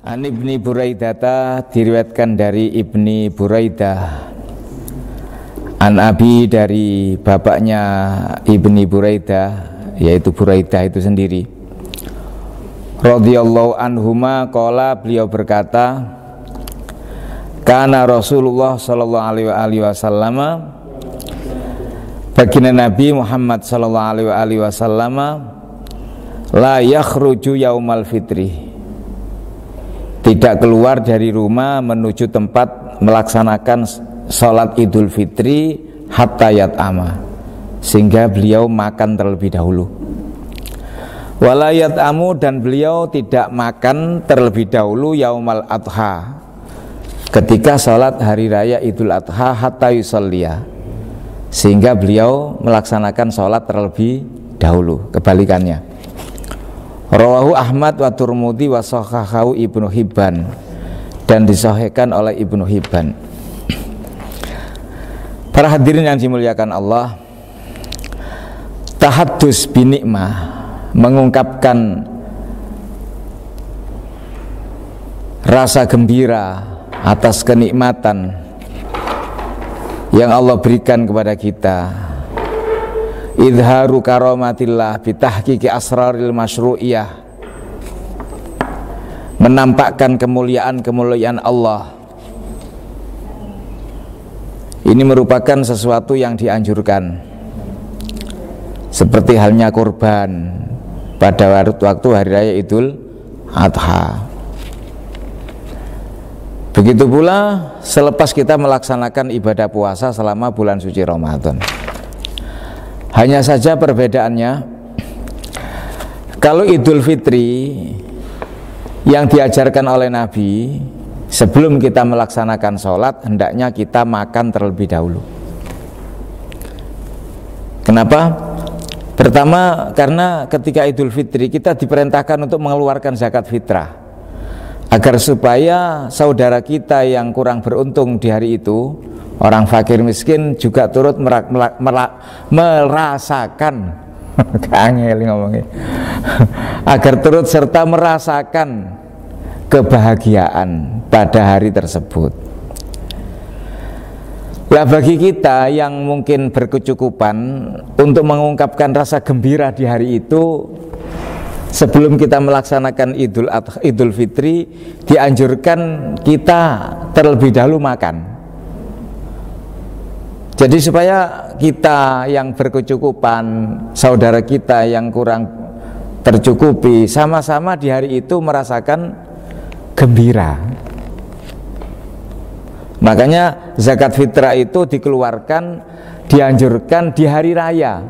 An Ibni Buraidah, diriwayatkan dari Ibni Buraidah, an Abi, dari bapaknya Ibni Buraidah, yaitu Buraidah itu sendiri, radhiyallahu anhuma, qala, beliau berkata, kana Rasulullah sallallahu alaihi wasallam, baginda Nabi Muhammad sallallahu alaihi wasallam, la yakhruju yaumal fitri, tidak keluar dari rumah menuju tempat melaksanakan sholat Idul Fitri hatta yat'ama, sehingga beliau makan terlebih dahulu. Wala yat'amu, dan beliau tidak makan terlebih dahulu yaumal adha, ketika sholat hari raya Idul Adha, hatta yusalliya, sehingga beliau melaksanakan sholat terlebih dahulu. Kebalikannya. Rawahu Ahmad wa Turmudi wa sahahahu Ibnu Hibban, dan disahihkan oleh Ibnu Hibban. Para hadirin yang dimuliakan Allah, tahaddus binikmah, mengungkapkan rasa gembira atas kenikmatan yang Allah berikan kepada kita, idharu karamatillah bitahqiqi asraril masyru'iyah, menampakkan kemuliaan-kemuliaan Allah. Ini merupakan sesuatu yang dianjurkan, seperti halnya kurban pada waktu hari raya Idul Adha. Begitu pula selepas kita melaksanakan ibadah puasa selama bulan suci Ramadan. Hanya saja perbedaannya, kalau Idul Fitri yang diajarkan oleh Nabi, sebelum kita melaksanakan sholat, hendaknya kita makan terlebih dahulu. Kenapa? Pertama, karena ketika Idul Fitri kita diperintahkan untuk mengeluarkan zakat fitrah, agar supaya saudara kita yang kurang beruntung di hari itu, orang fakir miskin, juga turut merasakan agar turut serta merasakan kebahagiaan pada hari tersebut. Lah bagi kita yang mungkin berkecukupan untuk mengungkapkan rasa gembira di hari itu, sebelum kita melaksanakan Idul Fitri, dianjurkan kita terlebih dahulu makan. Jadi supaya kita yang berkecukupan, saudara kita yang kurang tercukupi, sama-sama di hari itu merasakan gembira. Makanya zakat fitrah itu dikeluarkan, dianjurkan di hari raya,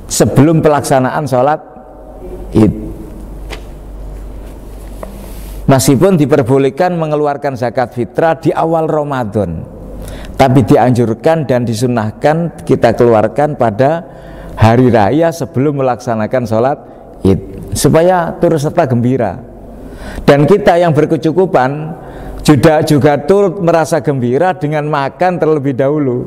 sebelum pelaksanaan sholat Id. Meskipun diperbolehkan mengeluarkan zakat fitrah di awal Ramadan, tapi dianjurkan dan disunahkan kita keluarkan pada hari raya sebelum melaksanakan sholat Id, supaya turut serta gembira. Dan kita yang berkecukupan juga turut merasa gembira dengan makan terlebih dahulu.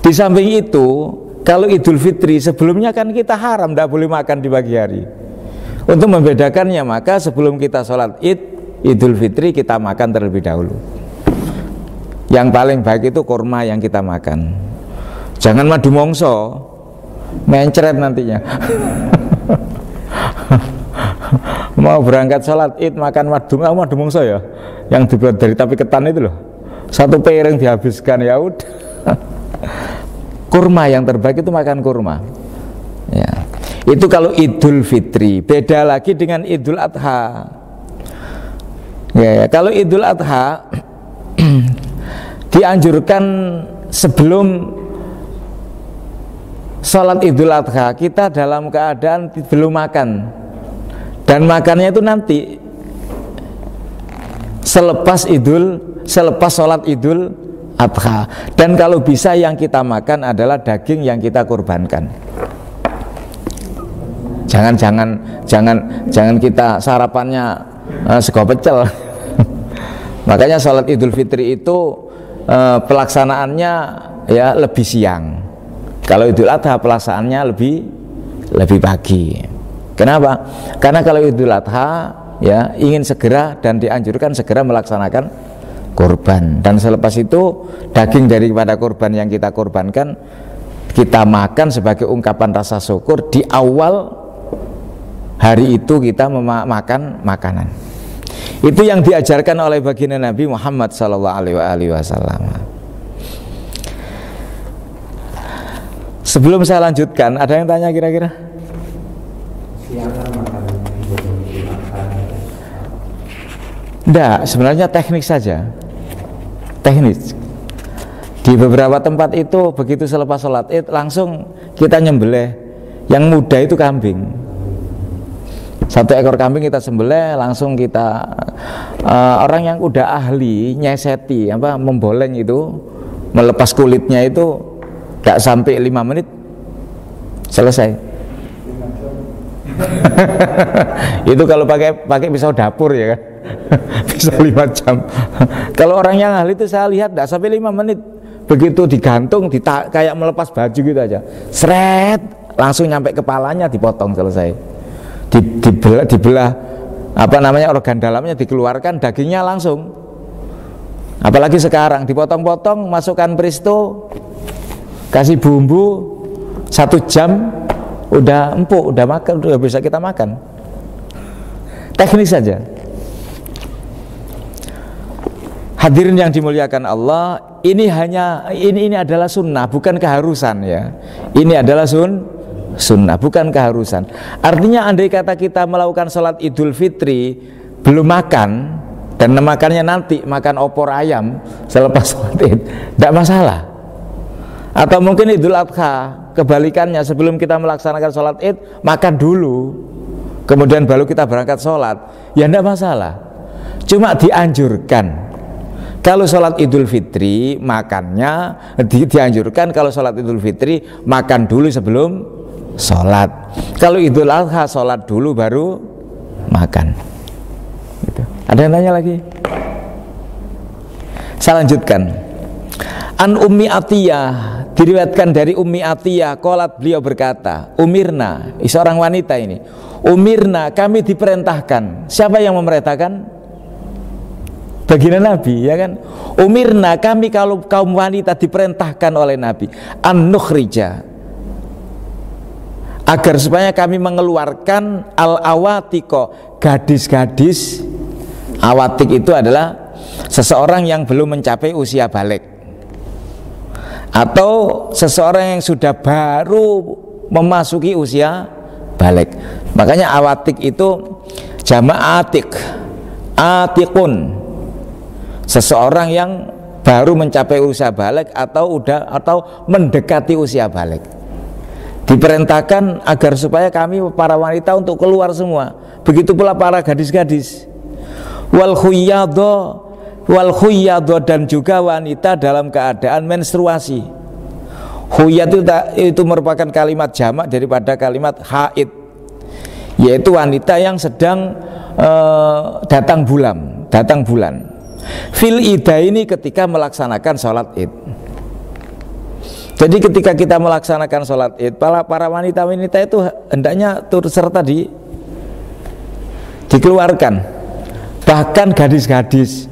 Di samping itu, kalau Idul Fitri sebelumnya kan kita haram, tidak boleh makan di pagi hari. Untuk membedakannya, maka sebelum kita sholat Id, Idul Fitri, kita makan terlebih dahulu. Yang paling baik itu kurma yang kita makan. Jangan madu mongso, mencret nantinya. Mau berangkat sholat Id makan madu mongso ya, yang dibuat dari tapi ketan itu loh, satu piring dihabiskan, ya udah. Kurma yang terbaik itu makan kurma. Ya. Itu kalau Idul Fitri. Beda lagi dengan Idul Adha. Ya, kalau Idul Adha dianjurkan sebelum sholat Idul Adha kita dalam keadaan belum makan, dan makannya itu nanti selepas sholat Idul Adha. Dan kalau bisa yang kita makan adalah daging yang kita kurbankan. Jangan kita sarapannya sego pecel. Makanya sholat Idul Fitri itu pelaksanaannya ya lebih siang. Kalau Idul Adha pelaksanaannya lebih pagi. Kenapa? Karena kalau Idul Adha ya ingin segera dan dianjurkan segera melaksanakan kurban, dan selepas itu daging daripada kurban yang kita kurbankan kita makan sebagai ungkapan rasa syukur. Di awal hari itu kita makan makanan. Itu yang diajarkan oleh baginda Nabi Muhammad SAW. Sebelum saya lanjutkan, ada yang tanya kira-kira? Enggak, sebenarnya teknik saja. Teknis. Di beberapa tempat itu begitu selepas sholat id langsung kita nyembelih. Yang muda itu kambing. 1 ekor kambing kita sembelih, langsung kita orang yang udah ahli nyeseti memboleng itu, melepas kulitnya itu gak sampai 5 menit selesai. Itu kalau pakai pisau dapur ya kan. Bisa 5 jam. Kalau orang yang ahli itu saya lihat gak sampai 5 menit. Begitu digantung, kayak melepas baju gitu aja, seret, langsung nyampe kepalanya, dipotong, selesai. Dibelah organ dalamnya dikeluarkan, dagingnya langsung. Apalagi sekarang dipotong-potong, masukkan presto, kasih bumbu, 1 jam udah empuk, udah makan, udah bisa kita makan. Teknis saja. Hadirin yang dimuliakan Allah, ini adalah sunnah, bukan keharusan ya. Ini adalah sunnah, bukan keharusan. Artinya andai kata kita melakukan sholat Idul Fitri belum makan, dan makannya nanti makan opor ayam selepas sholat Id, tidak masalah. Atau mungkin Idul Adha kebalikannya, sebelum kita melaksanakan sholat Id makan dulu, kemudian baru kita berangkat sholat, ya tidak masalah. Cuma dianjurkan kalau sholat Idul Fitri makannya dianjurkan kalau sholat Idul Fitri makan dulu sebelum sholat. Kalau Idul Adha sholat dulu baru makan. Gitu. Ada yang tanya lagi? Saya lanjutkan. An Ummi Atiyah, diriwayatkan dari Ummi Atiyah, qalat, beliau berkata, umirna, seorang wanita ini, umirna, kami diperintahkan. Siapa yang memerintahkan? Baginda Nabi, ya kan? Umirna, kami kalau kaum wanita diperintahkan oleh Nabi an nukhrija, agar supaya kami mengeluarkan al awatiko, gadis-gadis. Awatik itu adalah seseorang yang belum mencapai usia balik, atau seseorang yang sudah baru memasuki usia balik. Makanya awatik itu jamak atik, atikun, seseorang yang baru mencapai usia balik atau mendekati usia balik. Diperintahkan agar supaya kami para wanita untuk keluar semua. Begitu pula para gadis-gadis. Wal khuyyadho, dan juga wanita dalam keadaan menstruasi. Khuyyad itu merupakan kalimat jamak daripada kalimat haid, yaitu wanita yang sedang datang bulan. Fil ida ini ketika melaksanakan sholat id. Jadi ketika kita melaksanakan sholat id, para wanita-wanita itu hendaknya turut serta dikeluarkan. Bahkan gadis-gadis,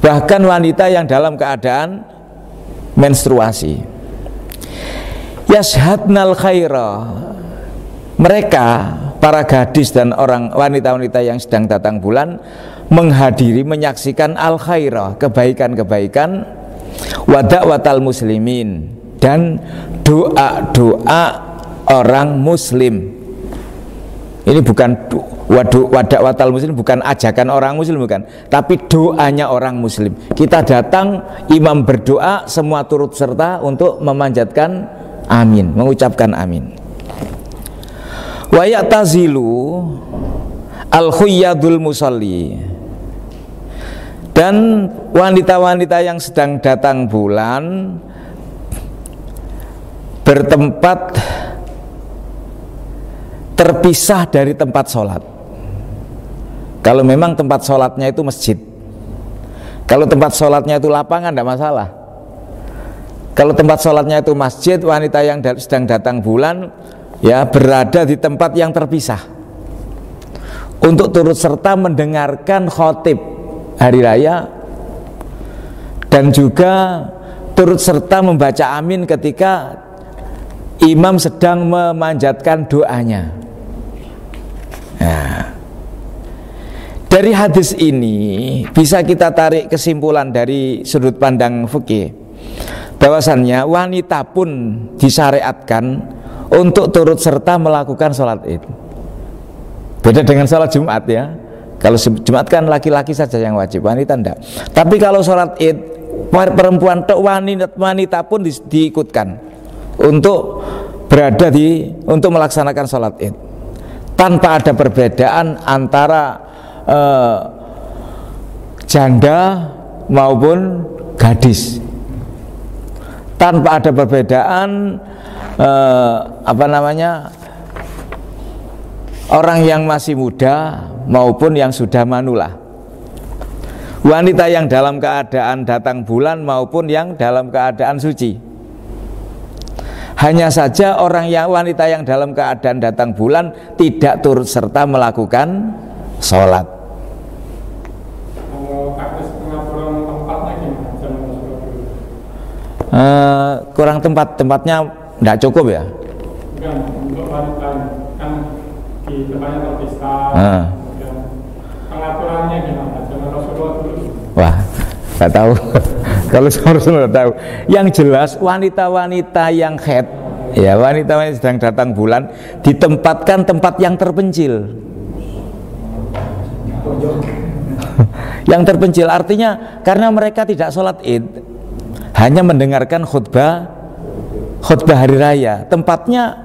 bahkan wanita yang dalam keadaan menstruasi. Yashhadnal khaira, mereka para gadis dan orang wanita-wanita yang sedang datang bulan menghadiri, menyaksikan al khairah, kebaikan-kebaikan, wada'watal muslimin, dan doa-doa orang muslim. Ini bukan wada'watal muslim, bukan ajakan orang muslim, bukan, tapi doanya orang muslim. Kita datang, imam berdoa, semua turut serta untuk memanjatkan amin, mengucapkan amin. Wa ya'tazilu al-khuyyadul musalli, dan wanita-wanita yang sedang datang bulan bertempat terpisah dari tempat sholat. Kalau memang tempat sholatnya itu masjid. Kalau tempat sholatnya itu lapangan, tidak masalah. Kalau tempat sholatnya itu masjid, wanita yang sedang datang bulan ya, berada di tempat yang terpisah untuk turut serta mendengarkan khotib hari raya dan juga turut serta membaca amin ketika imam sedang memanjatkan doanya. Nah, dari hadis ini bisa kita tarik kesimpulan dari sudut pandang fikih bahwasannya wanita pun disyariatkan untuk turut serta melakukan sholat id. Beda dengan sholat Jumat ya. Kalau Jumat kan laki-laki saja yang wajib, wanita enggak. Tapi kalau sholat id, perempuan wanita pun diikutkan untuk berada untuk melaksanakan sholat id tanpa ada perbedaan antara janda maupun gadis, tanpa ada perbedaan orang yang masih muda maupun yang sudah manula, wanita yang dalam keadaan datang bulan maupun yang dalam keadaan suci. Hanya saja wanita yang dalam keadaan datang bulan tidak turut serta melakukan sholat. Kurang tempatnya tidak cukup ya? Untuk wanita kan di tempatnya terpisah. Pengaturannya gimana? Jangan Rasulullah dulu. Wah, nggak tahu. Kalau Rasulullah tahu. Yang jelas wanita-wanita yang haid, ya, wanita-wanita sedang datang bulan ditempatkan tempat yang terpencil. Yang terpencil artinya karena mereka tidak sholat id, hanya mendengarkan khutbah hari raya, tempatnya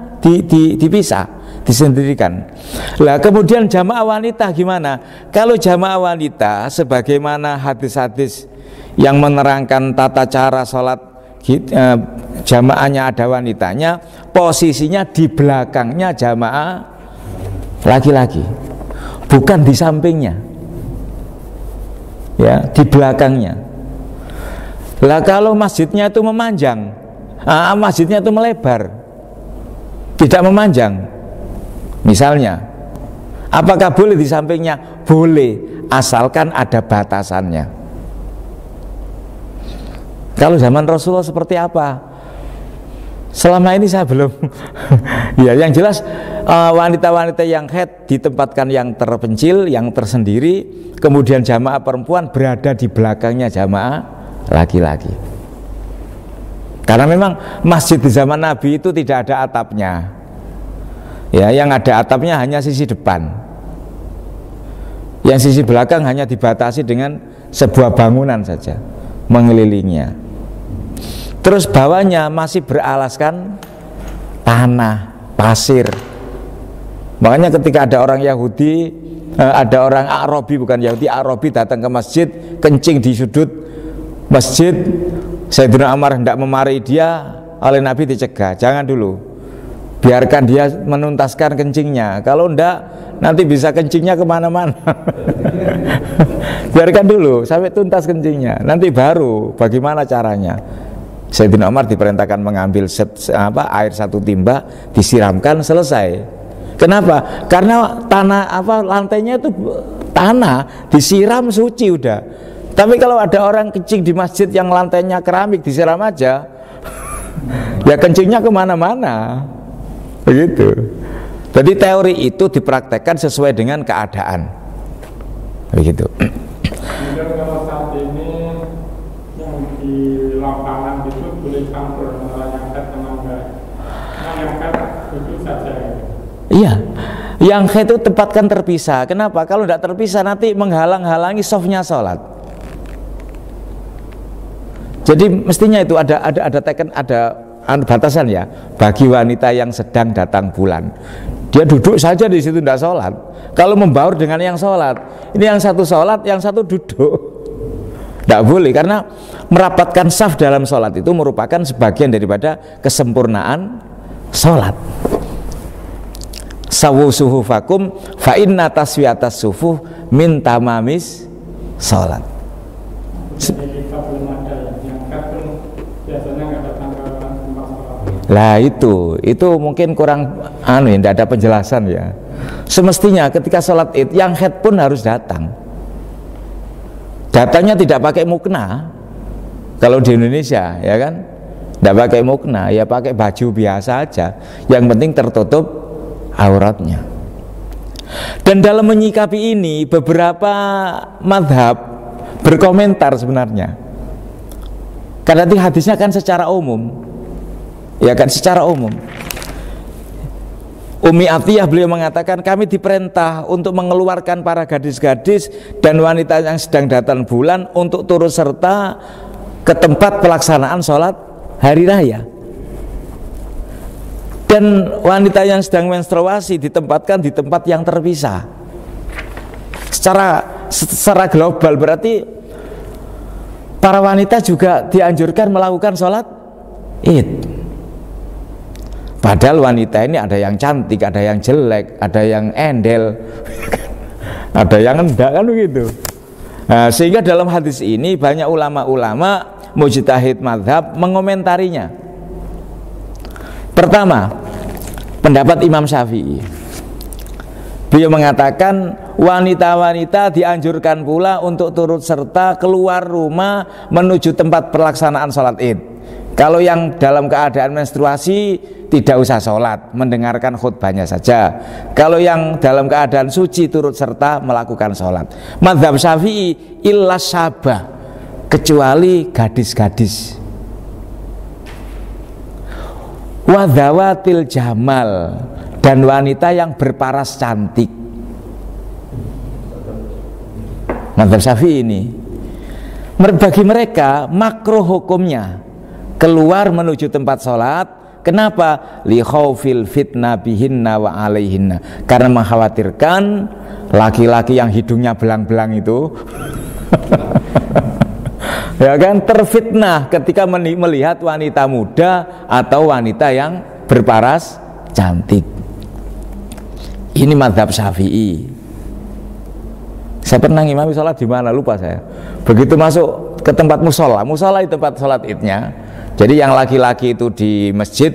dipisah, disendirikan. Lah kemudian jamaah wanita gimana? Kalau jamaah wanita sebagaimana hadis-hadis yang menerangkan tata cara sholat jamaahnya ada wanitanya, posisinya di belakangnya jamaah laki-laki, bukan di sampingnya, ya, di belakangnya. Lah kalau masjidnya itu memanjang, masjidnya itu melebar, tidak memanjang, misalnya, apakah boleh di sampingnya? Boleh, asalkan ada batasannya. Kalau zaman Rasulullah seperti apa? Selama ini saya belum. Ya, yang jelas wanita-wanita yang haid ditempatkan yang terpencil, yang tersendiri. Kemudian jamaah perempuan berada di belakangnya jamaah laki-laki. Karena memang masjid di zaman Nabi itu tidak ada atapnya. Ya, yang ada atapnya hanya sisi depan. Yang sisi belakang hanya dibatasi dengan sebuah bangunan saja mengelilinginya. Terus bawahnya masih beralaskan tanah, pasir. Makanya ketika ada orang Yahudi, ada orang Arabi, bukan Yahudi, Arabi datang ke masjid, kencing di sudut masjid, Sayyidina Umar hendak memarahi dia, oleh Nabi dicegah, jangan dulu, biarkan dia menuntaskan kencingnya. Kalau enggak, nanti bisa kencingnya kemana-mana. Biarkan dulu sampai tuntas kencingnya, nanti baru bagaimana caranya. Sayyidina Umar diperintahkan mengambil air satu timba, disiramkan, selesai. Kenapa? Karena lantainya itu tanah, disiram suci udah. Tapi kalau ada orang kencing di masjid yang lantainya keramik, disiram aja, ya kencingnya kemana-mana, begitu. Jadi teori itu dipraktekkan sesuai dengan keadaan, begitu. Kemudian kalau saat ini yang di lapangan itu boleh campur antara yang haid dengan enggak. Yang haid itu saja. Iya, yang haid itu tempatkan terpisah. Kenapa? Kalau tidak terpisah nanti menghalang-halangi softnya sholat. Jadi mestinya itu ada batasan ya bagi wanita yang sedang datang bulan. Dia duduk saja di situ tidak sholat. Kalau membaur dengan yang sholat, ini yang satu sholat, yang satu duduk, tidak boleh, karena merapatkan saf dalam sholat itu merupakan sebagian daripada kesempurnaan sholat. Sawu suhufakum fa inna taswiyatas sufuh min tamamis sholat. Lah itu mungkin kurang tidak ada penjelasan ya. Semestinya ketika sholat id yang haid pun harus datang. Datangnya tidak pakai mukena. Kalau di Indonesia ya kan, tidak pakai mukena, ya pakai baju biasa aja. Yang penting tertutup auratnya. Dan dalam menyikapi ini beberapa madhab berkomentar sebenarnya. Karena hadisnya kan secara umum, ya kan secara umum. Umi Atiyah beliau mengatakan kami diperintah untuk mengeluarkan para gadis-gadis dan wanita yang sedang datang bulan untuk turut serta ke tempat pelaksanaan sholat hari raya. Dan wanita yang sedang menstruasi ditempatkan di tempat yang terpisah. Secara global berarti para wanita juga dianjurkan melakukan sholat id. Padahal wanita ini ada yang cantik, ada yang jelek, ada yang endel, ada yang enggak, kan begitu. Nah, sehingga dalam hadis ini banyak ulama-ulama mujtahid mazhab mengomentarinya. Pertama, pendapat Imam Syafi'i. Beliau mengatakan wanita-wanita dianjurkan pula untuk turut serta keluar rumah menuju tempat pelaksanaan sholat id. Kalau yang dalam keadaan menstruasi tidak usah sholat, mendengarkan khutbahnya saja. Kalau yang dalam keadaan suci turut serta melakukan sholat. Mazhab Syafi'i illa syabah, kecuali gadis-gadis. Wadzawatil jamal, dan wanita yang berparas cantik. Mazhab Syafi'i ini bagi mereka makruh hukumnya keluar menuju tempat sholat. Kenapa? Li khaufil fitnah bihinna wa alaihinna, karena mengkhawatirkan laki-laki yang hidungnya belang-belang itu ya kan, terfitnah ketika melihat wanita muda atau wanita yang berparas cantik. Ini mazhab Syafi'i. Saya pernah ngimami sholat di mana lupa saya. Begitu masuk ke tempat musola itu tempat sholat idnya. Jadi yang laki-laki itu di masjid,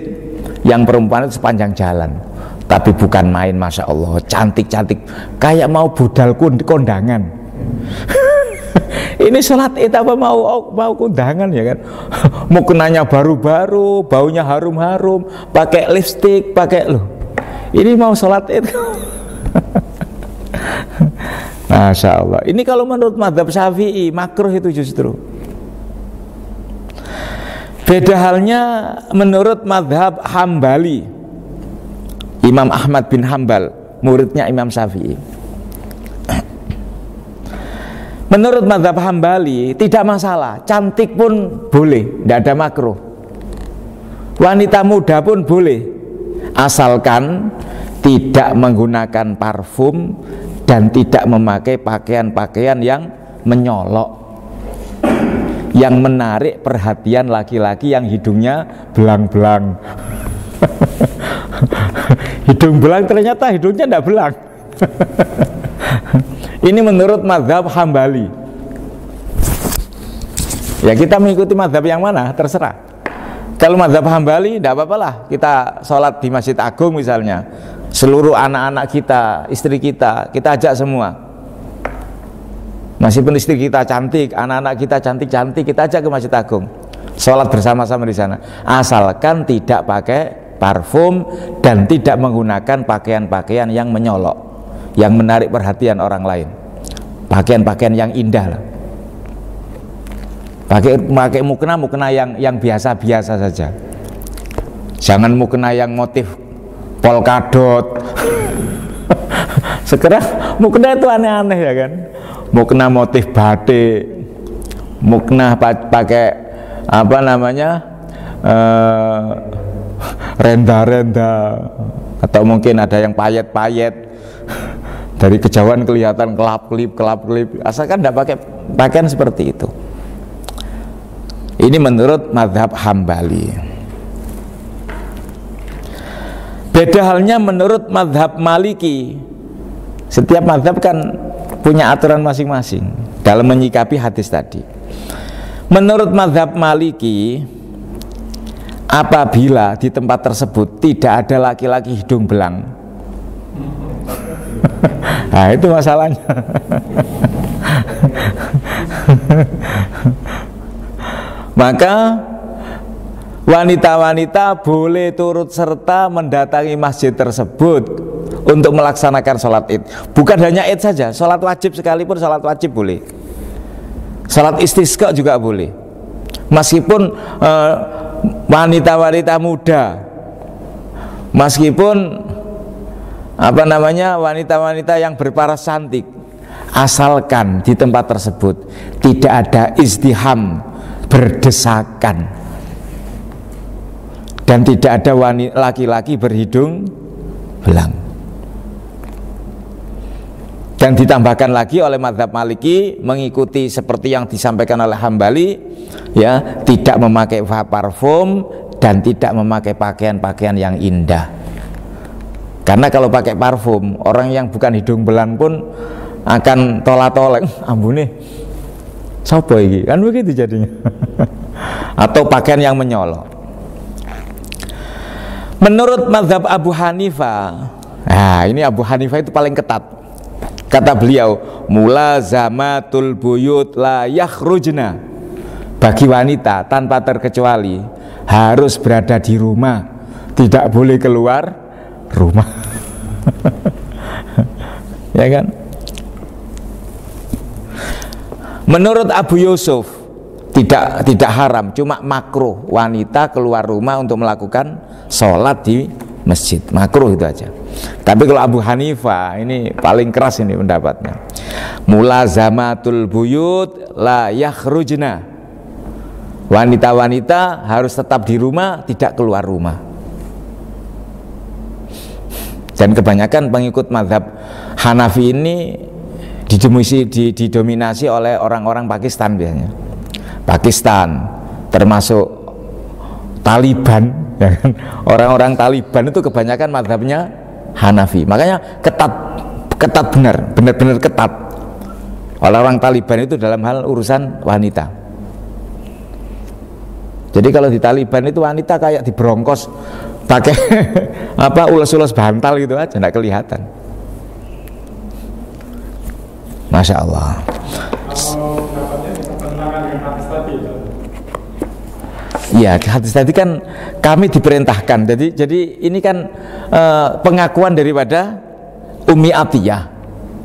yang perempuan itu sepanjang jalan. Tapi bukan main, masya Allah, cantik-cantik, kayak mau budal kondangan. Ini sholat id apa mau kondangan ya kan? Mukenanya baru-baru, baunya harum-harum, pakai lipstik, pakai loh. Ini mau sholat id. Masya Allah. Ini kalau menurut mazhab Syafi'i makruh itu justru. Beda halnya menurut mazhab Hambali, Imam Ahmad bin Hambal, muridnya Imam Syafi'i. Menurut mazhab Hambali tidak masalah, cantik pun boleh, tidak ada makruh. Wanita muda pun boleh, asalkan tidak menggunakan parfum dan tidak memakai pakaian-pakaian yang menyolok, yang menarik perhatian laki-laki yang hidungnya belang-belang. Hidung belang ternyata hidungnya tidak belang. Ini menurut mazhab Hambali. Ya kita mengikuti mazhab yang mana terserah. Kalau mazhab Hambali tidak apa-apalah, kita sholat di Masjid Agung misalnya, seluruh anak-anak kita, istri kita ajak semua. Meskipun istri kita cantik, anak-anak kita cantik-cantik, kita ajak ke Masjid Agung, sholat bersama-sama di sana. Asalkan tidak pakai parfum dan tidak menggunakan pakaian-pakaian yang menyolok, yang menarik perhatian orang lain. Pakaian-pakaian yang indah lah. Pakai mukena yang biasa-biasa saja. Jangan mukena yang motif polkadot. Sekarang mukena itu aneh-aneh ya kan. Mukena motif batik, mukena pakai apa namanya, renda-renda, atau mungkin ada yang payet-payet, dari kejauhan kelihatan kelap-kelip, asalkan tidak pakai pakaian seperti itu. Ini menurut mazhab Hambali. Beda halnya menurut mazhab Maliki. Setiap mazhab kan punya aturan masing-masing dalam menyikapi hadis tadi. Menurut mazhab Maliki, apabila di tempat tersebut tidak ada laki-laki hidung belang. Nah itu masalahnya. Maka wanita-wanita boleh turut serta mendatangi masjid tersebut untuk melaksanakan sholat id. Bukan hanya id saja, sholat wajib sekalipun sholat wajib boleh. Sholat istisqa juga boleh. Meskipun wanita-wanita muda, meskipun wanita-wanita yang berparas cantik, asalkan di tempat tersebut tidak ada izdiham, berdesakan, dan tidak ada laki-laki berhidung belang. Dan ditambahkan lagi oleh mazhab Maliki, mengikuti seperti yang disampaikan oleh Hambali, ya, tidak memakai parfum dan tidak memakai pakaian-pakaian yang indah. Karena kalau pakai parfum, orang yang bukan hidung belang pun akan tolak-tolak, ambune sopo iki, kan begitu jadinya. Atau pakaian yang menyolok. Menurut mazhab Abu Hanifah, nah ini Abu Hanifah itu paling ketat. Kata beliau, mulazamatul buyut la yakhrujna, bagi wanita tanpa terkecuali harus berada di rumah, tidak boleh keluar rumah. Ya kan? Menurut Abu Yusuf tidak haram, cuma makruh wanita keluar rumah untuk melakukan sholat di masjid, makruh itu aja. Tapi kalau Abu Hanifah ini paling keras ini pendapatnya, mulazamatul buyut la yakhrujna, wanita-wanita harus tetap di rumah, tidak keluar rumah. Dan kebanyakan pengikut mazhab Hanafi ini didominasi oleh orang-orang Pakistan biasanya. Pakistan termasuk Taliban, ya kan? Orang-orang Taliban itu kebanyakan mazhabnya Hanafi. Makanya ketat benar-benar ketat oleh orang Taliban itu dalam hal urusan wanita. Jadi kalau di Taliban itu wanita kayak diberongkos pakai ulas-ulas bantal gitu aja, nggak kelihatan. Masya Allah. Ya, hadis tadi kan kami diperintahkan. Jadi ini kan pengakuan daripada Ummi Atiyah.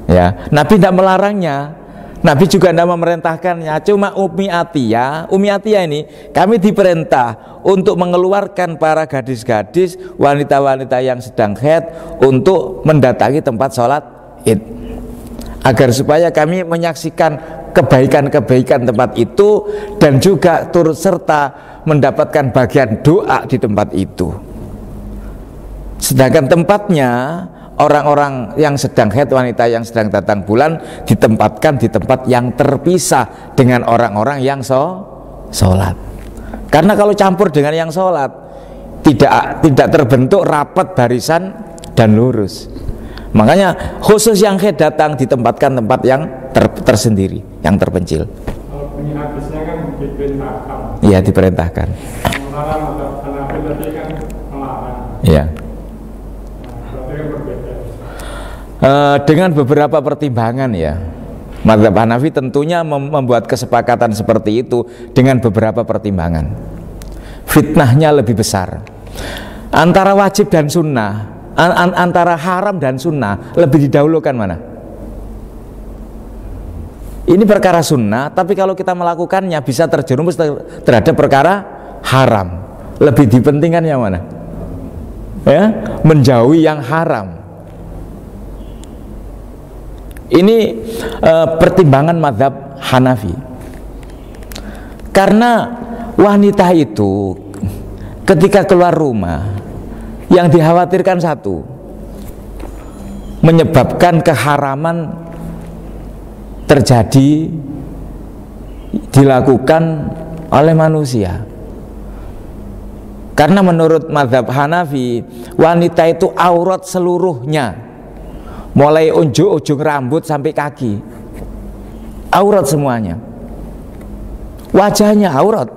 Ya, Nabi tidak melarangnya, Nabi juga tidak memerintahkannya. Cuma Ummi Atiyah ini kami diperintah untuk mengeluarkan para gadis-gadis, wanita-wanita yang sedang haid untuk mendatangi tempat sholat id, agar supaya kami menyaksikan kebaikan-kebaikan tempat itu dan juga turut serta mendapatkan bagian doa di tempat itu. Sedangkan tempatnya orang-orang yang sedang haid, wanita yang sedang datang bulan, ditempatkan di tempat yang terpisah dengan orang-orang yang sholat. Karena kalau campur dengan yang sholat, tidak terbentuk rapat barisan dan lurus. Makanya khusus yang haid datang ditempatkan tempat yang tersendiri, yang terpencil. Kalau bunyi hadisnya kan diperintahkan. Iya, diperintahkan. Melarang atau Hanafi tadi kan melarang. Iya. Berarti kan berbeda. Dengan beberapa pertimbangan ya. Mazhab Hanafi tentunya membuat kesepakatan seperti itu dengan beberapa pertimbangan. Fitnahnya lebih besar. Antara wajib dan sunnah, antara haram dan sunnah, lebih didahulukan mana? Ini perkara sunnah, tapi kalau kita melakukannya bisa terjerumus terhadap perkara haram. Lebih dipentingkan yang mana? Ya, menjauhi yang haram. Ini pertimbangan mazhab Hanafi. Karena wanita itu ketika keluar rumah, yang dikhawatirkan satu, menyebabkan keharaman terjadi, dilakukan oleh manusia. Karena menurut mazhab Hanafi, wanita itu aurat seluruhnya, mulai ujung rambut sampai kaki, aurat semuanya. Wajahnya aurat,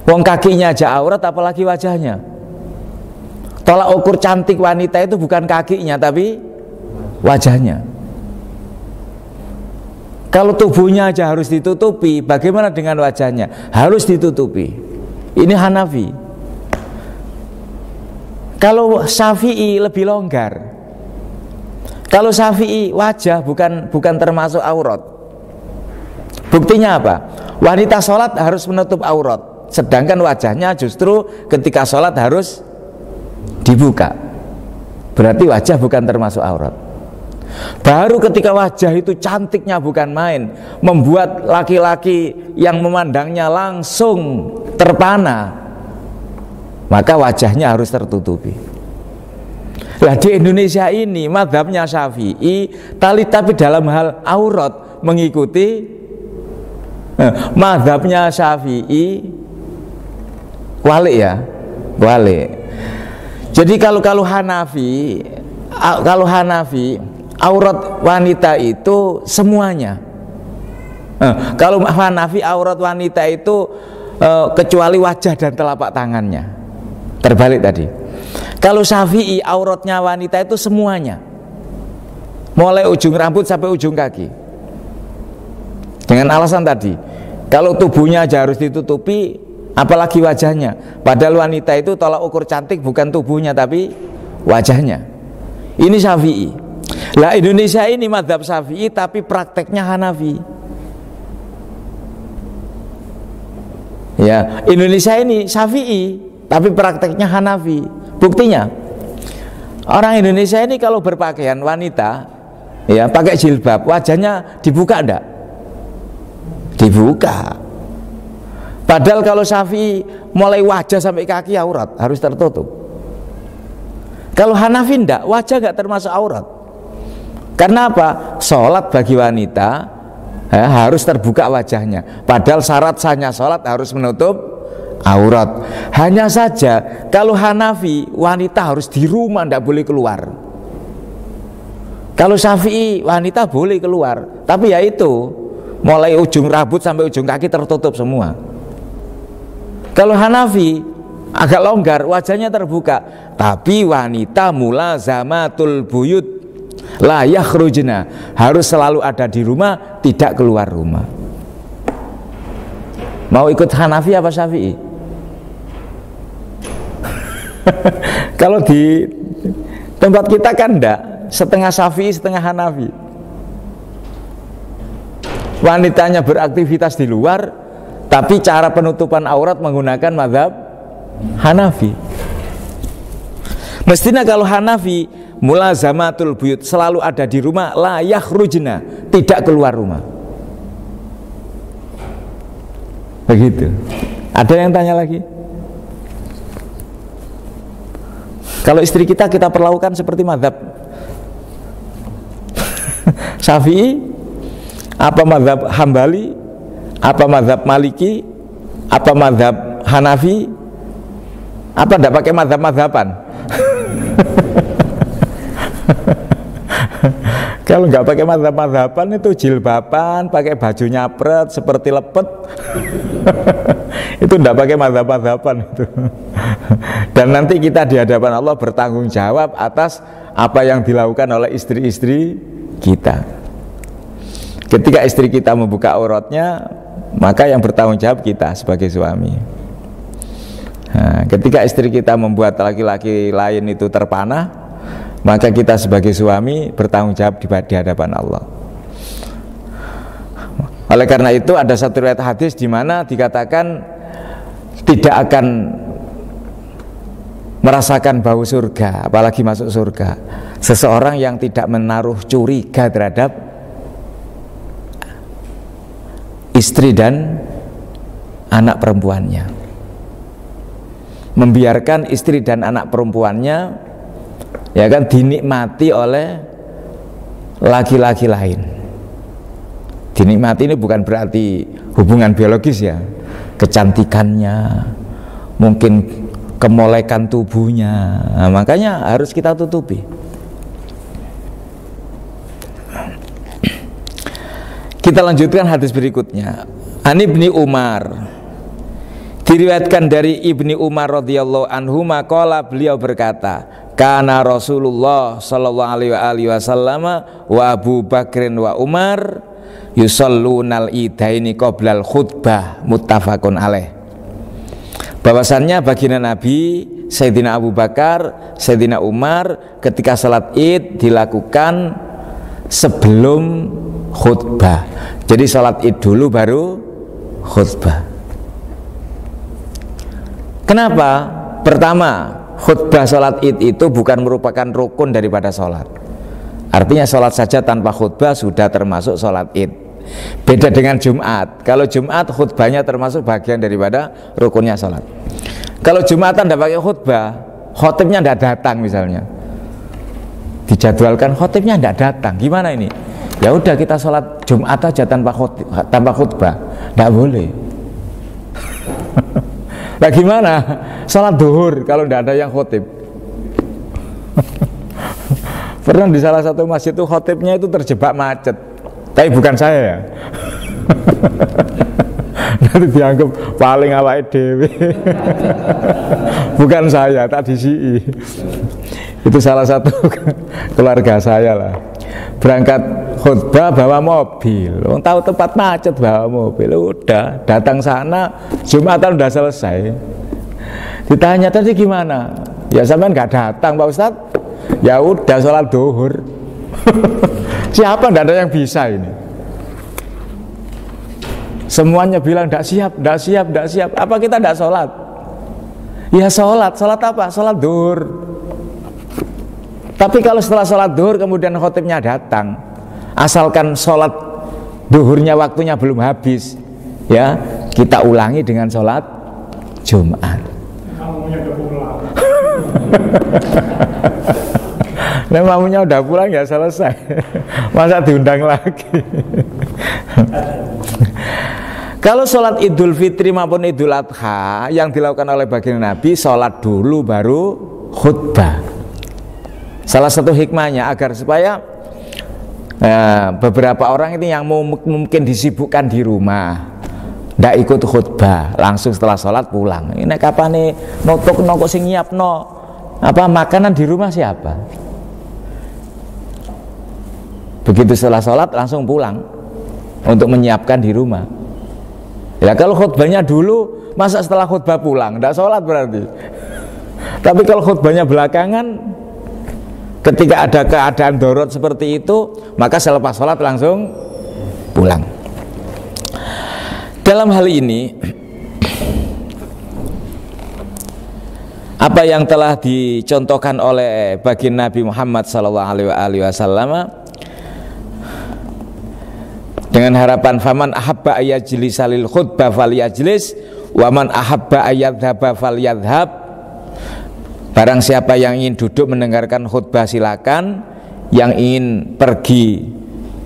Wong kakinya aja aurat apalagi wajahnya. Tolak ukur cantik wanita itu bukan kakinya tapi wajahnya. Kalau tubuhnya aja harus ditutupi, bagaimana dengan wajahnya? Harus ditutupi. Ini Hanafi. Kalau Syafi'i lebih longgar. Kalau Syafi'i wajah bukan termasuk aurat. Buktinya apa? Wanita sholat harus menutup aurat, sedangkan wajahnya justru ketika sholat harus dibuka. Berarti wajah bukan termasuk aurat. Baru ketika wajah itu cantiknya bukan main, membuat laki-laki yang memandangnya langsung terpana, maka wajahnya harus tertutupi. Lah di Indonesia ini mazhabnya Syafi'i tapi dalam hal aurat mengikuti mazhabnya Syafi'i walik ya, walik. Jadi kalau Hanafi aurat wanita itu semuanya. Kalau Hanafi aurat wanita itu kecuali wajah dan telapak tangannya. Terbalik tadi. Kalau Syafi'i auratnya wanita itu semuanya, mulai ujung rambut sampai ujung kaki. Dengan alasan tadi, kalau tubuhnya aja harus ditutupi, apalagi wajahnya. Padahal wanita itu tolak ukur cantik bukan tubuhnya tapi wajahnya. Ini Syafi'i. Lah Indonesia ini mazhab Syafi'i tapi prakteknya Hanafi. Ya, Indonesia ini Syafi'i tapi prakteknya Hanafi. Buktinya, orang Indonesia ini kalau berpakaian wanita, ya pakai jilbab, wajahnya dibuka enggak? Dibuka. Padahal kalau Syafi'i mulai wajah sampai kaki aurat, harus tertutup. Kalau Hanafi enggak, wajah enggak termasuk aurat. Karena apa? Sholat bagi wanita harus terbuka wajahnya. Padahal syarat sahnya sholat harus menutup aurat. Hanya saja kalau Hanafi wanita harus di rumah, tidak boleh keluar. Kalau Syafi'i wanita boleh keluar, tapi ya itu mulai ujung rambut sampai ujung kaki tertutup semua. Kalau Hanafi agak longgar, wajahnya terbuka, tapi wanita mulazamatul buyut la yakhrujna, harus selalu ada di rumah, tidak keluar rumah. Mau ikut Hanafi apa Syafi'i? Kalau di tempat kita kan enggak, setengah Syafi'i setengah Hanafi. Wanitanya beraktivitas di luar, tapi cara penutupan aurat menggunakan mazhab Hanafi. Mestinya kalau Hanafi mulazamatul buyut, selalu ada di rumah, la yakhrujna, tidak keluar rumah. Begitu. Ada yang tanya lagi? Kalau istri kita perlakukan seperti mazhab Syafi'i, apa mazhab Hambali, apa mazhab Maliki, apa mazhab Hanafi, apa enggak pakai mazhab-mazhaban? Kalau nggak pakai mazhab-mazhaban itu jilbaban, pakai baju nyapret seperti lepet, itu nggak pakai mazhab-mazhaban itu. Dan nanti kita di hadapan Allah bertanggung jawab atas apa yang dilakukan oleh istri-istri kita. Ketika istri kita membuka auratnya, maka yang bertanggung jawab kita sebagai suami. Nah, ketika istri kita membuat laki-laki lain itu terpanah, maka kita sebagai suami bertanggung jawab di hadapan Allah. Oleh karena itu ada satu riwayat hadis di mana dikatakan tidak akan merasakan bau surga, apalagi masuk surga, seseorang yang tidak menaruh curiga terhadap istri dan anak perempuannya, membiarkan istri dan anak perempuannya ya kan dinikmati oleh laki-laki lain. Dinikmati ini bukan berarti hubungan biologis ya, kecantikannya, mungkin kemolekan tubuhnya. Nah, makanya harus kita tutupi. Kita lanjutkan hadis berikutnya. An Ibni Umar, Diriwayatkan dari Ibni Umar radhiyallahu anhu maqala, beliau berkata, kana Rasulullah sallallahu alaihi wasallam wa Abu Bakrin wa Umar yusallunal idaini qoblal khutbah, muttafaqun alaih. Bahwasannya baginda Nabi Sayyidina Abu Bakar, Sayyidina Umar ketika salat Id dilakukan sebelum khutbah. Jadi salat Id dulu baru khutbah. Kenapa? Pertama, khutbah salat Id itu bukan merupakan rukun daripada salat. Artinya salat saja tanpa khutbah sudah termasuk salat Id. Beda dengan Jumat. Kalau Jumat khutbahnya termasuk bagian daripada rukunnya salat. Kalau Jumatan tidak pakai khutbah, khotibnya tidak datang misalnya, dijadwalkan khotibnya tidak datang, gimana ini? Ya udah kita sholat Jumat aja tanpa khutbah, tidak boleh. Nah gimana? Sholat duhur kalau tidak ada yang khotib. Pernah di salah satu masjid itu khotibnya itu terjebak macet, tapi bukan saya ya. Nanti dianggap paling awake dhewe. Bukan saya, tak disi. Itu salah satu keluarga saya lah. Berangkat khutbah bawa mobil, tahu tempat macet bawa mobil, udah datang sana Jumatan udah selesai. Ditanya tadi gimana? Ya sampean nggak datang Pak Ustadz? Ya udah sholat duhur. Siapa nggak ada yang bisa ini? Semuanya bilang nggak siap, nggak siap, nggak siap. Apa kita nggak sholat? Ya sholat, sholat apa? Sholat duhur. Tapi kalau setelah sholat duhur kemudian khotibnya datang, asalkan sholat duhurnya waktunya belum habis, ya kita ulangi dengan sholat Jumat. Nah mamunya udah pulang ya selesai. Masa diundang lagi? Kalau sholat Idul Fitri maupun Idul Adha yang dilakukan oleh baginda Nabi, sholat dulu baru khutbah. Salah satu hikmahnya agar supaya beberapa orang ini yang mungkin disibukkan di rumah, tidak ikut khutbah, langsung setelah sholat pulang. Ini kapan nih notok kok sing nyiapno apa makanan di rumah siapa? Begitu setelah sholat langsung pulang untuk menyiapkan di rumah. Ya kalau khutbahnya dulu, masa setelah khutbah pulang? Tidak sholat berarti. Tapi kalau khutbahnya belakangan, ketika ada keadaan darurat seperti itu, maka selepas sholat langsung pulang. Dalam hal ini, apa yang telah dicontohkan oleh baginda Nabi Muhammad SAW dengan harapan faman ahabba ayajlisa lil khutbah falyajlis wa man ahabba ayadhhaba falyadhhab. Barang siapa yang ingin duduk mendengarkan khutbah silakan, yang ingin pergi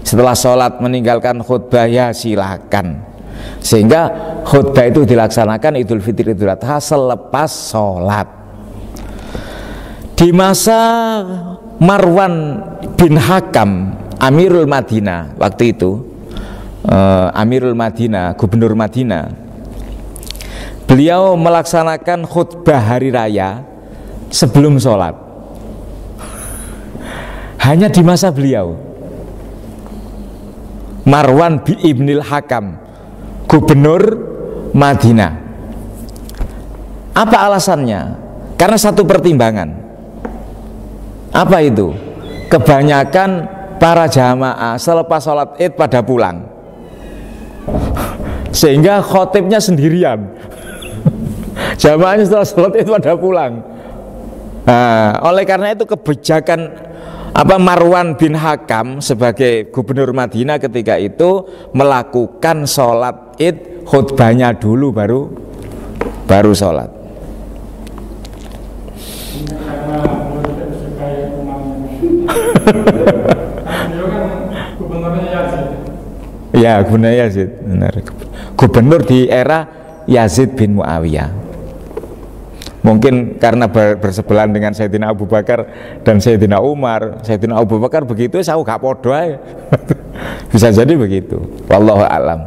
setelah sholat meninggalkan khutbah ya silakan. Sehingga khutbah itu dilaksanakan Idul Fitri Idul Adha selepas sholat. Di masa Marwan bin Hakam Amirul Madinah waktu itu, Amirul Madinah, Gubernur Madinah, beliau melaksanakan khutbah hari raya sebelum sholat. Hanya di masa beliau, Marwan bin Ibnil Hakam, Gubernur Madinah. Apa alasannya? Karena satu pertimbangan. Apa itu? Kebanyakan para jamaah selepas sholat Id pada pulang, sehingga khotibnya sendirian. Jamaahnya setelah sholat Id pada pulang. Nah, oleh karena itu kebijakan Marwan bin Hakam sebagai Gubernur Madinah ketika itu melakukan sholat Id khutbahnya dulu baru sholat. Ya, Gubernur Yazid, benar. Gubernur di era Yazid bin Muawiyah. Mungkin karena bersebelahan dengan Sayyidina Abu Bakar dan Sayyidina Umar. Sayyidina Abu Bakar begitu, saya gak podo aja. Bisa jadi begitu. Wallahu a'lam.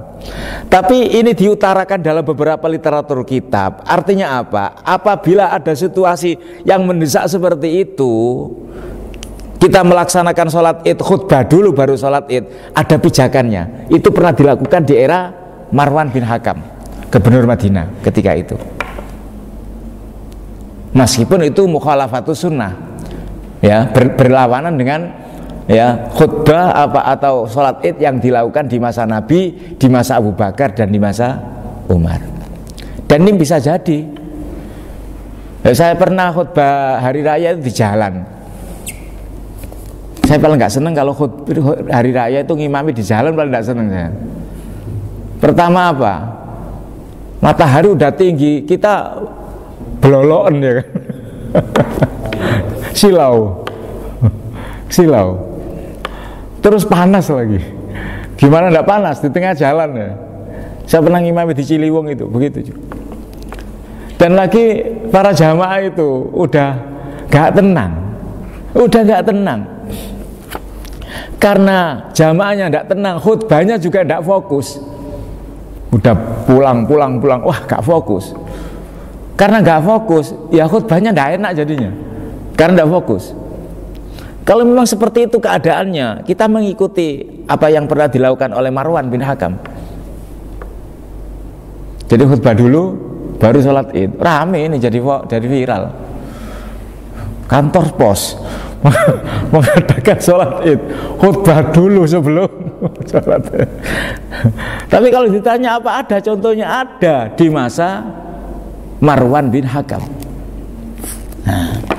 Tapi ini diutarakan dalam beberapa literatur kitab. Artinya apa? Apabila ada situasi yang mendesak seperti itu, kita melaksanakan sholat id, khutbah dulu baru sholat id, ada pijakannya. Itu pernah dilakukan di era Marwan bin Hakam, gubernur Madinah ketika itu. Meskipun itu mukhalafatus sunnah, ya, berlawanan dengan ya khutbah atau sholat id yang dilakukan di masa Nabi, di masa Abu Bakar dan di masa Umar. Dan ini bisa jadi ya, saya pernah khutbah hari raya itu di jalan. Saya paling nggak seneng kalau khutbah hari raya itu ngimami di jalan, paling nggak seneng saya. Pertama apa? Matahari udah tinggi, kita beloloan ya kan. Silau. Terus panas lagi. Gimana enggak panas di tengah jalan ya? Saya pernah ngimami di Ciliwung itu, begitu juga. Dan lagi para jamaah itu udah enggak tenang. Karena jamaahnya enggak tenang, khutbahnya juga enggak fokus. Udah pulang, wah enggak fokus. Karena enggak fokus, ya khutbahnya enggak enak jadinya. Karena enggak fokus. Kalau memang seperti itu keadaannya, kita mengikuti apa yang pernah dilakukan oleh Marwan bin Hakam. Jadi khutbah dulu, baru sholat id. Rame ini jadi viral. Kantor pos mengadakan sholat id, khutbah dulu sebelum sholat id. Tapi kalau ditanya apa ada contohnya, ada di masa Marwan bin Hakam. Nah,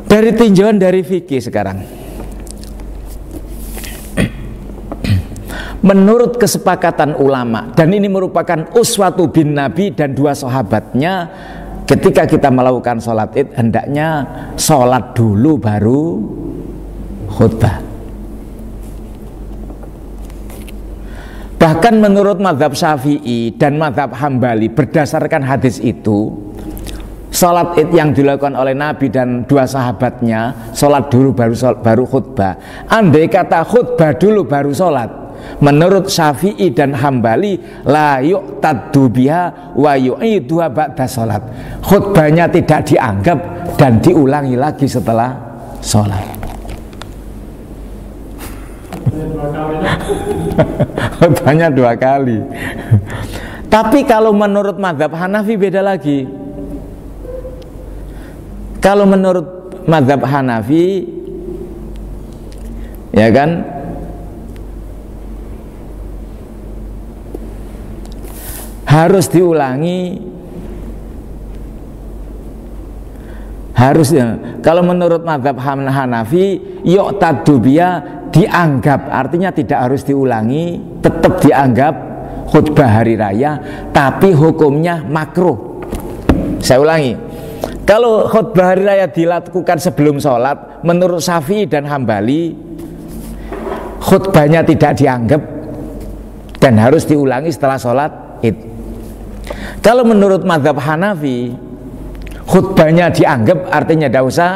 dari tinjauan dari fikih sekarang, menurut kesepakatan ulama, dan ini merupakan uswatu bin Nabi dan dua sahabatnya, ketika kita melakukan sholat id hendaknya sholat dulu baru khutbah. Bahkan menurut mazhab Syafi'i dan mazhab Hambali, berdasarkan hadis itu, sholat id yang dilakukan oleh Nabi dan dua sahabatnya, sholat dulu baru khutbah. Andai kata khutbah dulu baru sholat, menurut Syafi'i dan Hambali, la yu'taddu biha wa yu'iduha ba'da sholat. Khutbahnya tidak dianggap dan diulangi lagi setelah sholat. Khutbahnya 2 kali. Tapi kalau menurut mazhab Hanafi beda lagi. Kalau menurut mazhab Hanafi, ya kan, harus diulangi. Harusnya kalau menurut mazhab Hanafi, yu'taddu biha, dianggap, artinya tidak harus diulangi, tetap dianggap khutbah hari raya, tapi hukumnya makruh. Saya ulangi. Kalau khutbah hari raya dilakukan sebelum sholat, menurut Syafi'i dan Hambali, khutbahnya tidak dianggap dan harus diulangi setelah sholat id. Kalau menurut mazhab Hanafi, khutbahnya dianggap, artinya tidak usah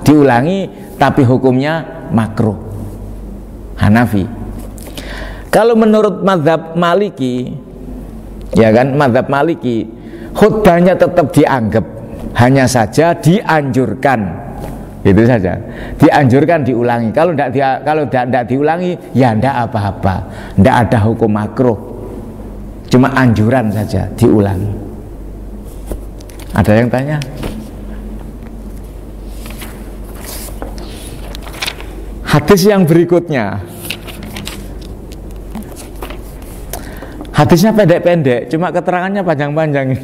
diulangi, tapi hukumnya makruh. Hanafi. Kalau menurut mazhab Maliki, ya kan, mazhab Maliki, khutbahnya tetap dianggap, hanya saja dianjurkan, itu saja, dianjurkan diulangi. Kalau tidak diulangi, ya tidak apa-apa, tidak ada hukum makruh, cuma anjuran saja diulangi. Ada yang tanya? Hadis yang berikutnya, hadisnya pendek-pendek, cuma keterangannya panjang-panjang.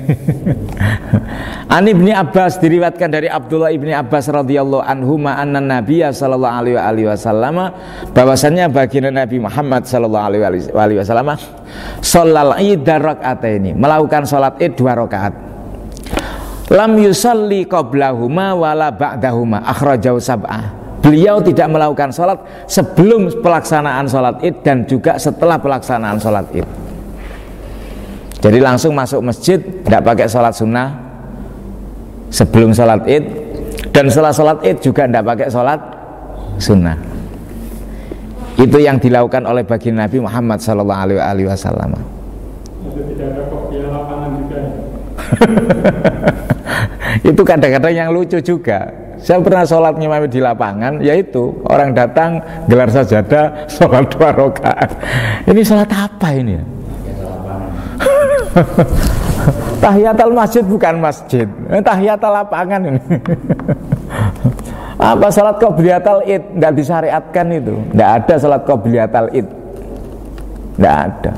An Ibni Abbas, diriwayatkan dari Abdullah Ibni Abbas radhiyallahu anhuma anna Nabiyya sallallahu alaihi wasallam, bahwasannya baginda Nabi Muhammad sallallahu alaihi wasallam sholal id raka'ataini, melakukan salat id 2 rakaat. Lam yusalli qablahuma wala ba'dahuma, akhrajahu sab'ah. Beliau tidak melakukan salat sebelum pelaksanaan salat id dan juga setelah pelaksanaan salat id. Jadi langsung masuk masjid, tidak pakai salat sunnah sebelum salat id, dan setelah salat id juga tidak pakai salat sunnah. Itu yang dilakukan oleh baginda Nabi Muhammad sallallahu alaihi wasallam. Tidak ada kopi lapangan juga ya? Itu kadang-kadang yang lucu juga. Saya pernah sholat ngimami di lapangan, yaitu orang datang gelar sajadah, sholat 2 rakaat. Ini sholat apa ini? Tahiyatul masjid bukan masjid, tahiyatul lapangan ini. Apa sholat qobliyatul id? Nggak disyariatkan itu. Nggak ada sholat qobliyatul id. Nggak ada.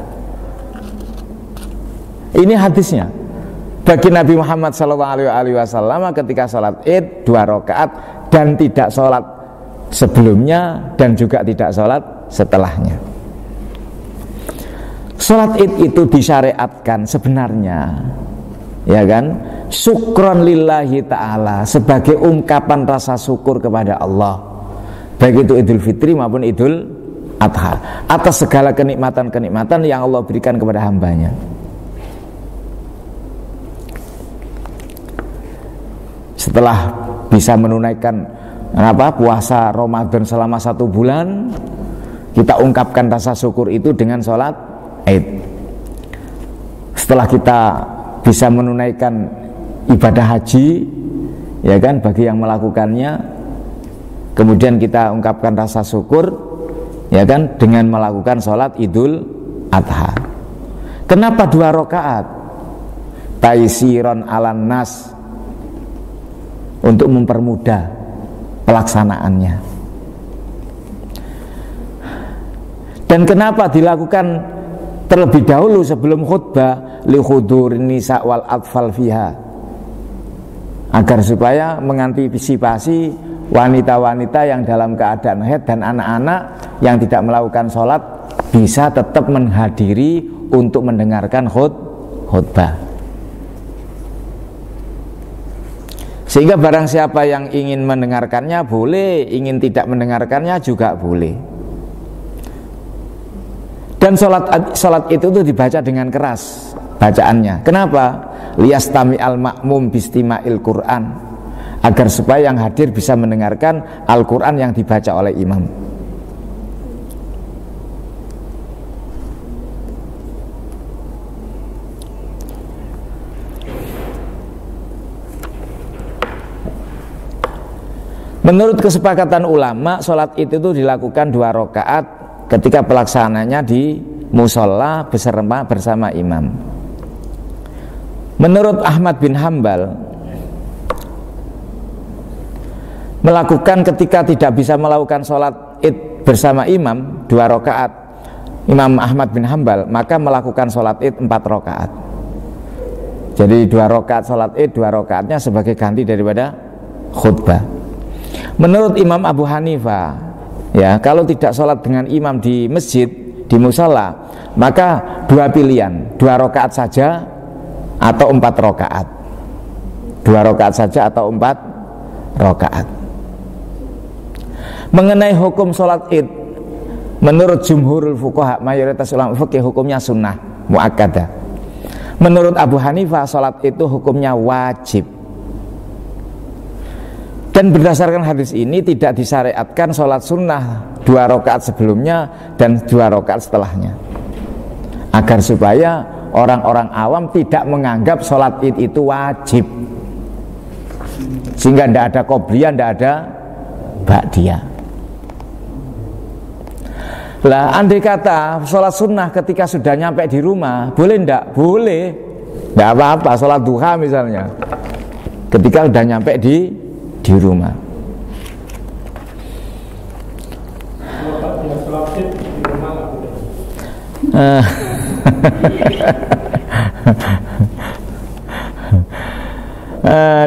Ini hadisnya. Bagi Nabi Muhammad SAW ketika sholat id 2 rakaat dan tidak sholat sebelumnya dan juga tidak sholat setelahnya. Sholat id itu disyariatkan sebenarnya, ya kan, syukron lillahi ta'ala, sebagai ungkapan rasa syukur kepada Allah, baik itu Idul Fitri maupun Idul Adha, atas segala kenikmatan-kenikmatan yang Allah berikan kepada hambanya. Setelah bisa menunaikan puasa Ramadan selama 1 bulan, kita ungkapkan rasa syukur itu dengan sholat id. Setelah kita bisa menunaikan ibadah haji, ya kan, bagi yang melakukannya, kemudian kita ungkapkan rasa syukur, ya kan, dengan melakukan sholat Idul Adha. Kenapa 2 rakaat? Taisiron alan nas, untuk mempermudah pelaksanaannya. Dan kenapa dilakukan terlebih dahulu sebelum khutbah? Li khudurin nisa wal atfal fiha, agar supaya mengantisipasi wanita-wanita yang dalam keadaan haid dan anak-anak yang tidak melakukan sholat bisa tetap menghadiri untuk mendengarkan khutbah. Sehingga barang siapa yang ingin mendengarkannya boleh, ingin tidak mendengarkannya juga boleh. Dan sholat itu tuh dibaca dengan keras bacaannya. Kenapa? Liyastami al makmum bistima'il Quran, agar supaya yang hadir bisa mendengarkan Al-Quran yang dibaca oleh imam. Menurut kesepakatan ulama, sholat itu dilakukan 2 rakaat ketika pelaksananya di musola bersama imam. Menurut Ahmad bin Hambal, melakukan ketika tidak bisa melakukan sholat id bersama imam 2 rakaat, Imam Ahmad bin Hambal, maka melakukan sholat id 4 rakaat. Jadi 2 rakaat sholat id, 2 rakaatnya sebagai ganti daripada khutbah. Menurut Imam Abu Hanifah, ya, kalau tidak sholat dengan imam di masjid, di musola, maka 2 pilihan, 2 rakaat saja atau 4 rakaat. 2 rakaat saja atau 4 rakaat. Mengenai hukum sholat id, menurut jumhurul fuqaha, mayoritas ulama fikih, hukumnya sunnah muakkadah. Menurut Abu Hanifah, sholat itu hukumnya wajib. Dan berdasarkan hadis ini tidak disyariatkan sholat sunnah 2 rakaat sebelumnya dan 2 rakaat setelahnya, agar supaya orang-orang awam tidak menganggap sholat id itu wajib, sehingga tidak ada qobliyah, tidak ada ba'diyah. Lah, andai kata sholat sunnah ketika sudah nyampe di rumah, boleh ndak? Boleh, ndak apa-apa. Sholat duha misalnya, ketika sudah nyampe di rumah.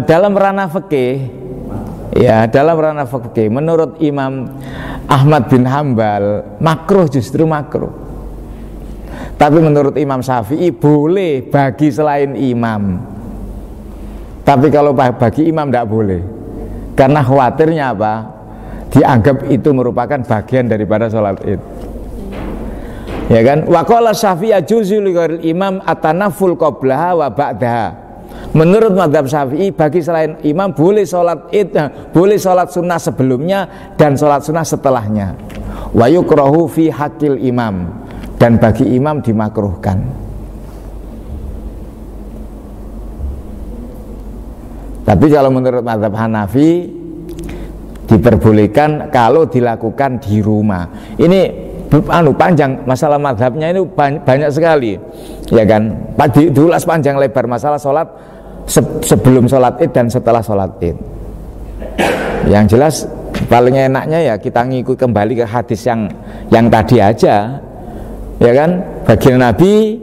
Dalam ranah fikih, ya, dalam ranah fikih, menurut Imam Ahmad bin Hambal makruh, justru makruh. Tapi menurut Imam Syafi'i boleh bagi selain imam. Tapi kalau bagi imam tidak boleh, karena khawatirnya apa? Dianggap itu merupakan bagian daripada sholat id. Ya kan? Wa qala Syafi'i yajuzu li ghairil imam atanaful qablaha wa ba'daha. Menurut mazhab Syafi'i, bagi selain imam boleh sholat id, boleh sholat sunnah sebelumnya dan sholat sunnah setelahnya. Wa yukrahu fi haqqil imam, dan bagi imam dimakruhkan. Tapi kalau menurut mazhab Hanafi diperbolehkan kalau dilakukan di rumah. Ini panjang masalah mazhabnya, ini banyak sekali, ya kan? Diulas panjang lebar masalah sholat sebelum sholat id dan setelah sholat id. Yang jelas paling enaknya ya kita ngikut kembali ke hadis yang tadi aja, ya kan? Baginda Nabi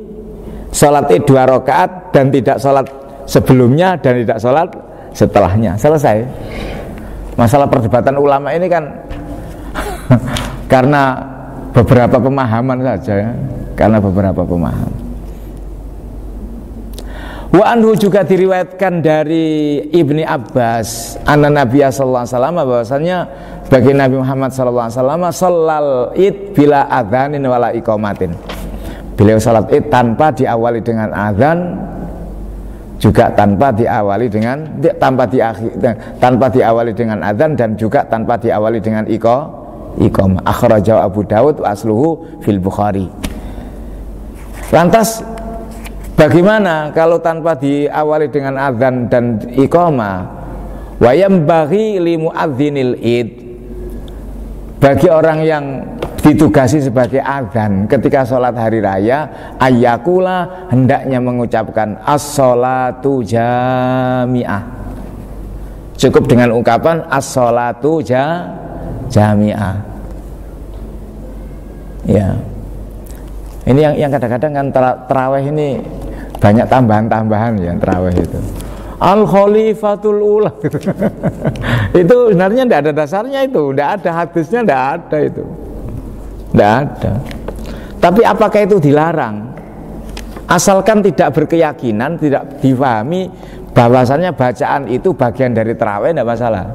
sholat id 2 rakaat dan tidak sholat sebelumnya dan tidak sholat setelahnya. Selesai. Masalah perdebatan ulama ini kan karena beberapa pemahaman saja, ya. Karena beberapa pemahaman. Wa anhu juga diriwayatkan dari Ibni Abbas anna Nabiya sallallahu alaihi wasallam, bahwasanya bagi Nabi Muhammad sallallahu alaihi wasallam sholal id bila adzanin wala iqamatin. Beliau salat id tanpa diawali dengan azan, juga tanpa diawali dengan dengan azan, dan juga tanpa diawali dengan iqamah. Akhrajahu Abu Dawud wa asluhu fil Bukhari. Lantas bagaimana kalau tanpa diawali dengan azan dan iqamah? Wa yambaghi li muadzinil id, bagi orang yang ditugasi sebagai azan ketika sholat hari raya, ayyakula, hendaknya mengucapkan as-sholatu jami'ah. Cukup dengan ungkapan as-sholatu jami'ah. Ya. Ini yang kadang-kadang kan tarawih ini banyak tambahan-tambahan ya, tarawih itu. Al-Khalifatul Ula itu sebenarnya tidak ada dasarnya, itu tidak ada hadisnya, tidak ada itu, tidak ada. Tapi apakah itu dilarang? Asalkan tidak berkeyakinan, tidak difahami bahwasannya bacaan itu bagian dari tarawih, tidak masalah.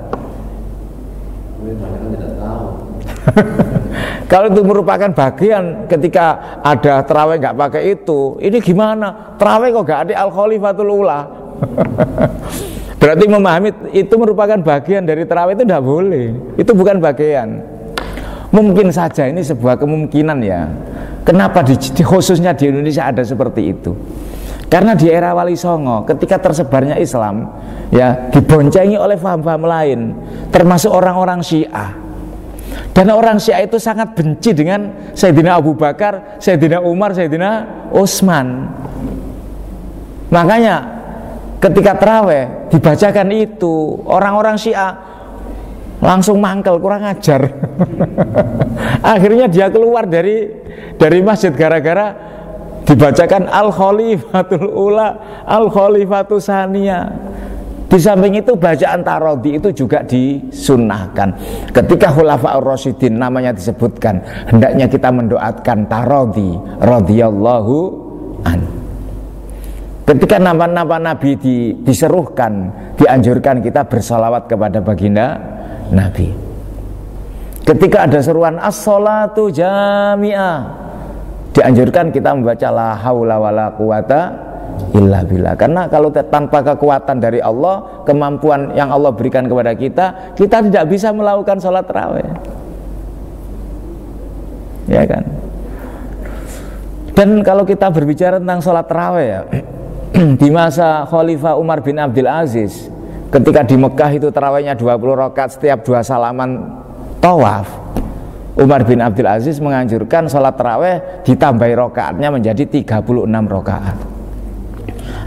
Kalau itu merupakan bagian, ketika ada tarawih nggak pakai itu, ini gimana? Tarawih kok nggak ada Al-Khalifatul Ula? Berarti memahami itu merupakan bagian dari tarawih itu tidak boleh. Itu bukan bagian. Mungkin saja ini sebuah kemungkinan ya. Kenapa khususnya di Indonesia ada seperti itu? Karena di era Wali Songo, ketika tersebarnya Islam, ya diboncengi oleh paham-paham lain, termasuk orang-orang Syiah. Dan orang Syiah itu sangat benci dengan Sayyidina Abu Bakar, Sayyidina Umar, Sayyidina Utsman. Makanya ketika tarawih dibacakan itu, orang-orang Syiah langsung mangkel, kurang ajar. Akhirnya dia keluar dari masjid gara-gara dibacakan Al-Khalifatul Ula, Al-Khalifatus Saniyah. Di samping itu bacaan tarodhi itu juga disunnahkan. Ketika Khulafaur Rasyidin namanya disebutkan, hendaknya kita mendoakan tarodhi radhiyallahu an. Ketika nama-nama Nabi diseruhkan, dianjurkan kita bersalawat kepada baginda Nabi. Ketika ada seruan as-sholatu jami'ah, dianjurkan kita membaca la haula wala quwata illa billah. Karena kalau tanpa kekuatan dari Allah, kemampuan yang Allah berikan kepada kita, kita tidak bisa melakukan sholat tarawih, ya kan? Dan kalau kita berbicara tentang sholat tarawih ya, di masa Khalifah Umar bin Abdul Aziz, ketika di Mekah itu tarawihnya 20 rakaat setiap 2 salaman tawaf, Umar bin Abdul Aziz menganjurkan sholat tarawih ditambahi rakaatnya menjadi 36 rakaat,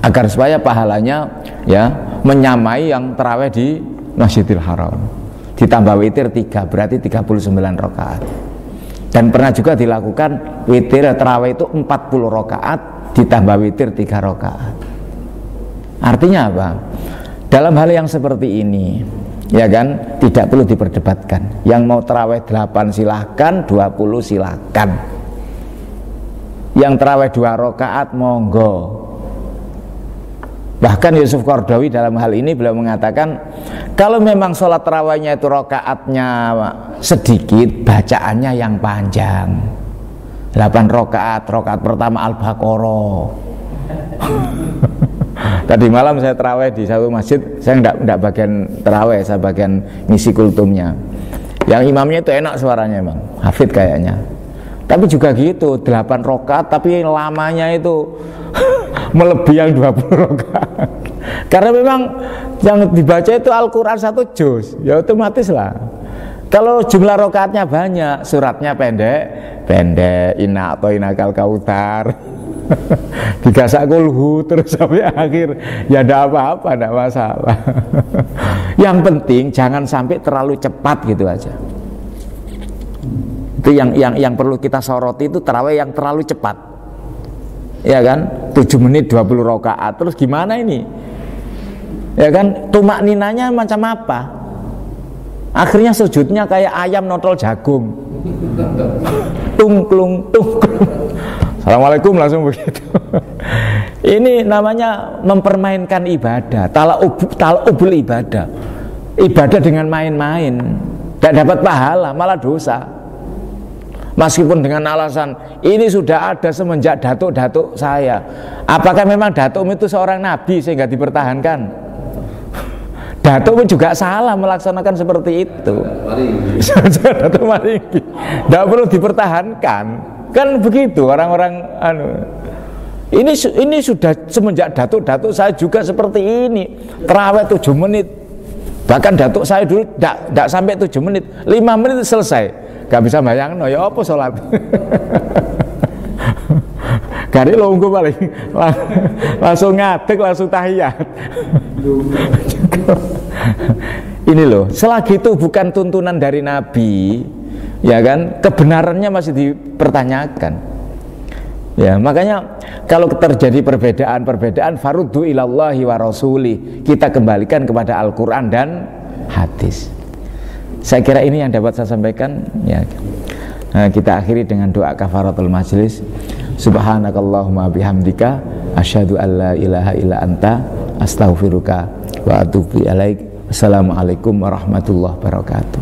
agar supaya pahalanya ya menyamai yang tarawih di Masjidil Haram. Ditambah witir 3, berarti 39 rakaat. Dan pernah juga dilakukan witir tarawih itu 40 rakaat ditambah witir 3 rakaat. Artinya apa? Dalam hal yang seperti ini, ya kan, tidak perlu diperdebatkan. Yang mau tarawih 8 silahkan, 20 silahkan. Yang tarawih 2 rakaat monggo. Bahkan Yusuf Qardawi dalam hal ini beliau mengatakan, kalau memang sholat tarawihnya itu rakaatnya sedikit, bacaannya yang panjang. 8 rakaat, rakaat pertama Al-Baqarah. Tadi malam saya tarawih di satu masjid, saya enggak bagian tarawih, saya bagian ngisi kultumnya. Yang imamnya itu enak suaranya emang, hafid kayaknya. Tapi juga gitu, 8 rakaat tapi lamanya itu melebihi yang 20 rakaat. Karena memang yang dibaca itu Al-Quran 1 juz, ya otomatis lah. Kalau jumlah rakaatnya banyak, suratnya pendek, inna atau inakal kautar, digasak kulhu terus sampai akhir, ya tidak apa-apa, tidak masalah. Yang penting jangan sampai terlalu cepat gitu aja. Itu yang perlu kita soroti, itu tarawih yang terlalu cepat, ya kan? 7 menit 20 rakaat, terus gimana ini? Ya kan, tumak ninanya macam apa? Akhirnya sujudnya kayak ayam notol jagung, tungklung. Assalamualaikum langsung begitu. Ini namanya mempermainkan ibadah, tala'ubul ibadah. Ibadah dengan main-main, tidak dapat pahala, malah dosa. Meskipun dengan alasan ini sudah ada semenjak datuk-datuk saya. Apakah memang datuk itu seorang nabi sehingga dipertahankan? Datuk pun juga salah melaksanakan seperti itu. Datuk Maringgi tidak perlu dipertahankan. Kan begitu orang-orang ini sudah semenjak datuk-datuk saya juga seperti ini. Terawih 7 menit. Bahkan datuk saya dulu tidak sampai 7 menit, 5 menit selesai. Gak bisa bayang, no ya apa sholat. Gari longgo paling langsung ngadeg, langsung tahiyat. Ini loh, selagi itu bukan tuntunan dari Nabi, ya kan, kebenarannya masih dipertanyakan. Ya, makanya kalau terjadi perbedaan faruddu ilallahi wa rasuli, kita kembalikan kepada Al-Quran dan hadis. Saya kira ini yang dapat saya sampaikan, ya. Nah, kita akhiri dengan doa kafaratul majlis. Subhanakallahumma bihamdika asyhadu an la ilaha illa anta astaghfiruka wa atubu ilaik. Assalamualaikum warahmatullahi wabarakatuh.